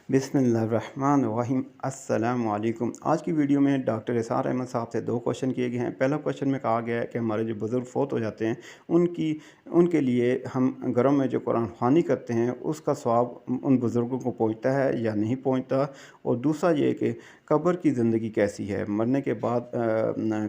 बिस्मिल्लाहिर्रहमानिर्रहीम। अस्सलाम वालेकुम। आज की वीडियो में डॉक्टर एसार अहमद साहब से दो क्वेश्चन किए गए हैं। पहला क्वेश्चन में कहा गया है कि हमारे जो बुज़ुर्ग फ़ौत हो जाते हैं उनके लिए हम घरों में जो कुरान ख़्वानी करते हैं उसका सवाब उन बुज़ुर्गों को पहुंचता है या नहीं पहुंचता। और दूसरा ये कि कब्र की ज़िंदगी कैसी है, मरने के बाद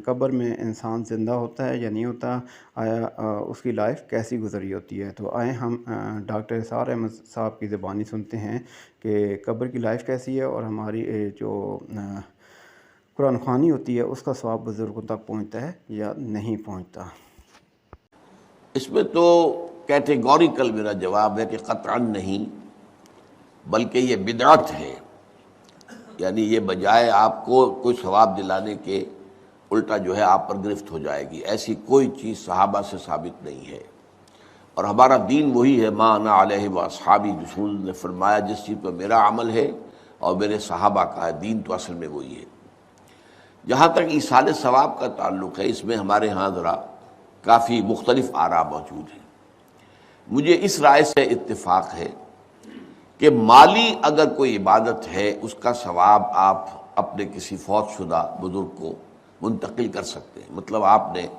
कब्र में इंसान ज़िंदा होता है या नहीं होता, आया उसकी लाइफ कैसी गुजरी होती है। तो आए हम डॉक्टर एसार अहमद साहब की ज़बानी सुनते हैं कि कब्र की लाइफ कैसी है और हमारी जो कुरान ख़्वानी होती है उसका सवाब बुज़ुर्गों तक पहुंचता है या नहीं पहुंचता। इसमें तो कैटेगोरिकल मेरा जवाब है कि क़त्अन नहीं, बल्कि ये बिदअत है। यानी ये बजाय आपको कोई सवाब दिलाने के उल्टा जो है आप पर गिरफ्त हो जाएगी। ऐसी कोई चीज़ सहाबा से साबित नहीं है। और हमारा दीन वही है, मा अना अलैहि व अस्हाबी। रसूल ने फरमाया जिस चीज़ पर मेरा अमल है और मेरे सहाबा का है, दीन तो असल में वही है। जहाँ तक ईसाल सवाब का ताल्लुक़ है, इसमें हमारे यहाँ ज़रा काफ़ी मुख्तलिफ आरा मौजूद हैं। मुझे इस राय से इत्तेफाक है कि माली अगर कोई इबादत है उसका सवाब आप अपने किसी फौत शुदा बुज़ुर्ग को मुंतकिल कर सकते हैं। मतलब आपने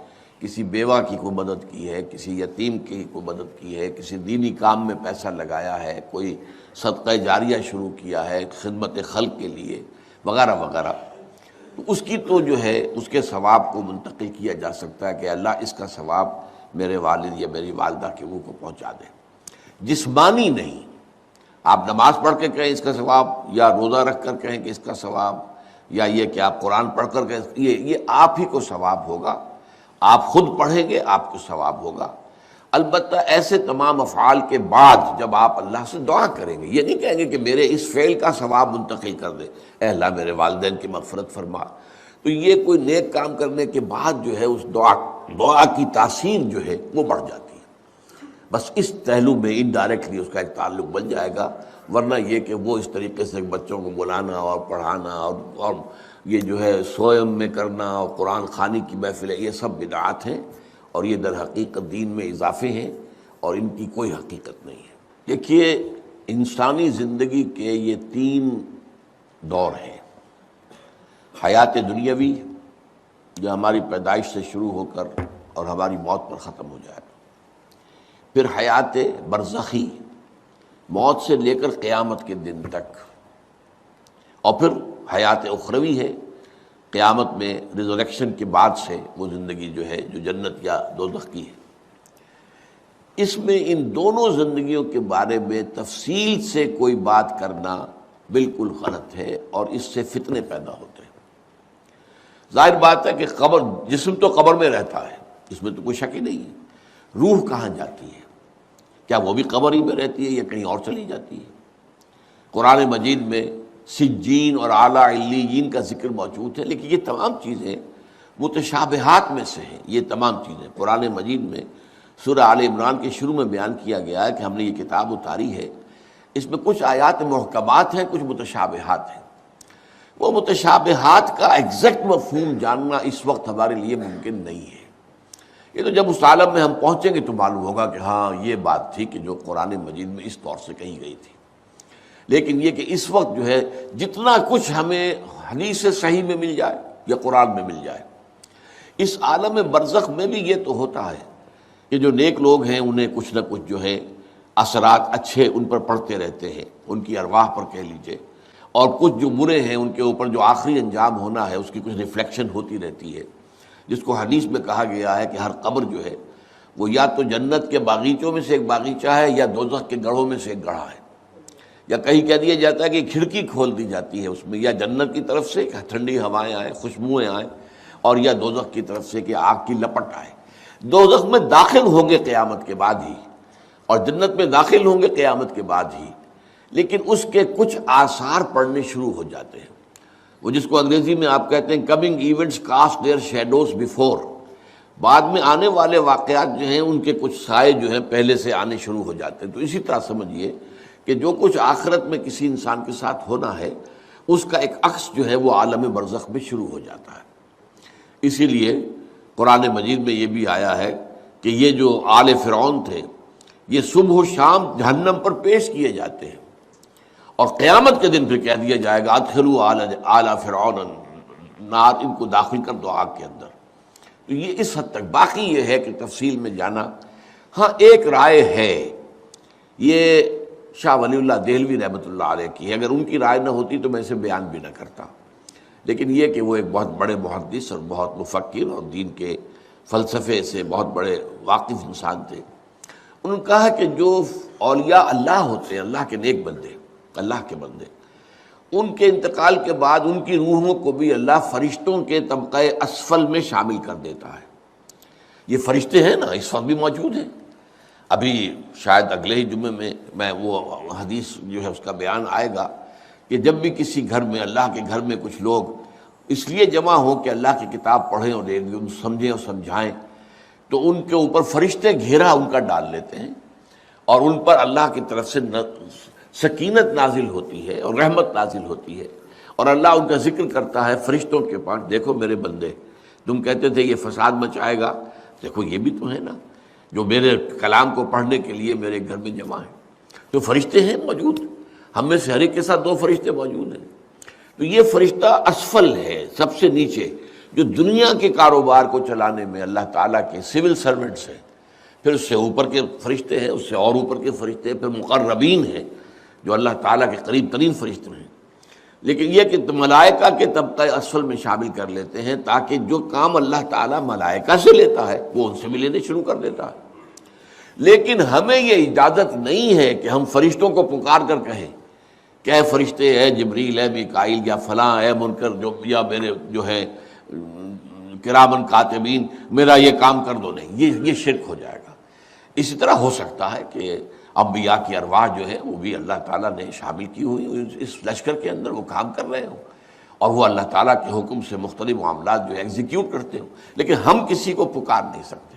किसी बेवा की कोई मदद की है, किसी यतीम की कोई मदद की है, किसी दीनी काम में पैसा लगाया है, कोई सदक़ा जारिया शुरू किया है खिदमत खल्क़ के लिए वगैरह वगैरह, तो उसकी तो जो है उसके सवाब को मुंतकिल किया जा सकता है कि अल्लाह इसका सवाब मेरे वालिद या मेरी वालदा के मुँह को पहुँचा दे। जिस्मानी नहीं, आप नमाज पढ़ के कहें इसका सवाब, या रोज़ा रख कर कहें कि इसका सवाब, या ये कि आप कुरान पढ़ कर कहें, ये आप ही को सवाब होगा। आप खुद पढ़ेंगे आपको सवाब होगा। अलबत्ता ऐसे तमाम अफ़आल के बाद जब आप अल्लाह से दुआ करेंगे, ये नहीं कहेंगे कि मेरे इस फ़ेल का सवाब मुंतकिल कर दे, ऐ अल्लाह मेरे वालिदैन की मग़फ़िरत फरमा। तो ये कोई नेक काम करने के बाद जो है उस दुआ की तासीर जो है वो बढ़ जाती है। बस इस पहलू में इनडायरेक्टली उसका एक ताल्लुक़ बन जाएगा। वरना ये कि वो इस तरीके से बच्चों को बुलाना और पढ़ाना और ये जो है सोयम में करना और कुरान ख़्वानी की महफ़िल, ये सब बिदअत हैं और ये दर हकीकत दीन में इजाफ़े हैं और इनकी कोई हकीकत नहीं है। देखिए, इंसानी ज़िंदगी के ये तीन दौर हैं। हयात दुनियावी जो हमारी पैदाइश से शुरू होकर और हमारी मौत पर ख़त्म हो जाए, फिर हयात बरज़खी मौत से लेकर क़यामत के दिन तक, और फिर हयात उखरवी है क़यामत में रिज़रेक्शन के बाद से वो ज़िंदगी जो है जो जन्नत या दोज़ख की है। इसमें इन दोनों ज़िंदगियों के बारे में तफसील से कोई बात करना बिल्कुल गलत है और इससे फितने पैदा होते हैं। ज़ाहिर बात है कि कब्र, जिस्म तो कब्र में रहता है, इसमें तो कोई शक ही नहीं है। रूह कहाँ जाती है? क्या वो भी कब्र ही में रहती है या कहीं और चली जाती है? कुरान मजीद में सिज्जीन और आला इल्लीयीन का जिक्र मौजूद है, लेकिन ये तमाम चीज़ें मुतशाबिहात में से हैं। ये तमाम चीज़ें कुरान मजीद में सूरह आल इमरान के शुरू में बयान किया गया है कि हमने ये किताब उतारी है, इसमें कुछ आयात मुहकमात हैं, कुछ मुतशाबिहात हैं। वो मुतशाबिहात का एग्जैक्ट मफ़हूम जानना इस वक्त हमारे लिए मुमकिन नहीं है। ये तो जब उस आलम में हम पहुँचेंगे तो मालूम होगा कि हाँ ये बात थी कि जो कुरान मजीद में इस तौर से कही गई थी। लेकिन ये कि इस वक्त जो है जितना कुछ हमें हदीस सही में मिल जाए या कुरान में मिल जाए, इस आलम बरज़ख में भी ये तो होता है कि जो नेक लोग हैं उन्हें कुछ ना कुछ जो है असरात अच्छे उन पर पड़ते रहते हैं, उनकी अरवाह पर कह लीजिए, और कुछ जो बुरे हैं उनके ऊपर जो आखिरी अंजाम होना है उसकी कुछ रिफ्लेक्शन होती रहती है, जिसको हदीस में कहा गया है कि हर कब्र जो है वो या तो जन्नत के बागीचों में से एक बागीचा है या दोज़ख के गढ़ों में से एक गढ़ा है, या कहीं कह दिया जाता है कि खिड़की खोल दी जाती है उसमें, या जन्नत की तरफ से ठंडी हवाएं आए, खुशबुएँ आए, और या दोज़ख की तरफ से कि आग की लपट आए। दोज़ख में दाखिल होंगे क़यामत के बाद ही और जन्नत में दाखिल होंगे क़यामत के बाद ही, लेकिन उसके कुछ आसार पड़ने शुरू हो जाते हैं। वो जिसको अंग्रेज़ी में आप कहते हैं coming events cast their shadows before, बाद में आने वाले वाक़यात जो हैं उनके कुछ साए जो हैं पहले से आने शुरू हो जाते हैं। तो इसी तरह समझिए कि जो कुछ आखिरत में किसी इंसान के साथ होना है उसका एक अक्स जो है वो आलम बरज़ख में शुरू हो जाता है। इसीलिए कुरान मजीद में ये भी आया है कि ये जो आले फ़िरौन थे ये सुबह शाम जहन्नम पर पेश किए जाते हैं اور قیامت کے دن پھر کہہ دیا جائے گا ادخلوا آل فرعون النار، ان کو داخل کر دو آگ کے اندر۔ تو یہ اس حد تک، باقی یہ ہے کہ تفصیل میں جانا، ہاں ایک رائے ہے، یہ شاہ ولی اللہ دہلوی رحمۃ اللہ علیہ کی ہے، اگر ان کی رائے نہ ہوتی تو میں اسے بیان بھی نہ کرتا، لیکن یہ کہ وہ ایک بہت بڑے محدث اور بہت مفکر اور دین کے فلسفے سے بہت بڑے واقف انسان تھے۔ انہوں نے کہا کہ جو اولیاء اللہ ہوتے ہیں، اللہ کے نیک بندے، اللہ کے بندے، ان کے انتقال کے بعد ان کی روحوں کو بھی اللہ فرشتوں کے طبقہ اسفل میں شامل کر دیتا ہے۔ یہ فرشتے ہیں نا، اس وقت بھی موجود ہیں، ابھی شاید اگلے ہی جمعے میں وہ حدیث جو ہے اس کا بیان آئے گا کہ جب بھی کسی گھر میں، اللہ کے گھر میں کچھ لوگ اس لیے جمع ہوں کہ اللہ کی کتاب پڑھیں اور سمجھیں اور سمجھائیں، تو ان کے اوپر فرشتے گھیرا ان کا ڈال لیتے ہیں، اور ان پر اللہ کی طرف سے سکینت نازل ہوتی ہے اور رحمت نازل ہوتی ہے، اور اللہ ان کا ذکر کرتا ہے فرشتوں کے پاس، دیکھو میرے بندے، تم کہتے تھے یہ فساد مچائے گا، دیکھو یہ بھی تو ہے نا جو میرے کلام کو پڑھنے کے لیے میرے گھر میں جمع ہیں۔ تو فرشتے ہیں موجود، ہم میں سے ہر ایک کے ساتھ 2 فرشتے موجود ہیں۔ تو یہ فرشتہ اسفل ہے، سب سے نیچے، جو دنیا کے کاروبار کو چلانے میں اللہ تعالیٰ کے سول سرونٹس ہیں، پھر اس سے اوپر کے فرشتے ہیں، اس سے اور اوپر کے فرشتے ہیں، پھر مقربین ہیں جو اللہ تعالیٰ کے قریب ترین فرشتے ہیں۔ لیکن یہ کہ ملائکہ کے طبقہ اسفل میں شامل کر لیتے ہیں تاکہ جو کام اللہ تعالیٰ ملائکہ سے لیتا ہے وہ ان سے بھی لینے شروع کر دیتا ہے۔ لیکن ہمیں یہ اجازت نہیں ہے کہ ہم فرشتوں کو پکار کر کہیں کہ اے فرشتے، اے جبریل، اے میکائیل، یا فلاں، اے منکر، جو یا میرے جو ہے کرامن کاتبین، میرا یہ کام کر دو، نہیں، یہ شرک ہو جائے گا۔ اسی طرح ہو سکتا ہے کہ انبیاء کی ارواح جو ہے وہ بھی اللہ تعالیٰ نے شامل کی ہوئی اس لشکر کے اندر، وہ کام کر رہے ہوں اور وہ اللہ تعالیٰ کے حکم سے مختلف معاملات جو ایگزیکیوٹ کرتے ہوں، لیکن ہم کسی کو پکار نہیں سکتے۔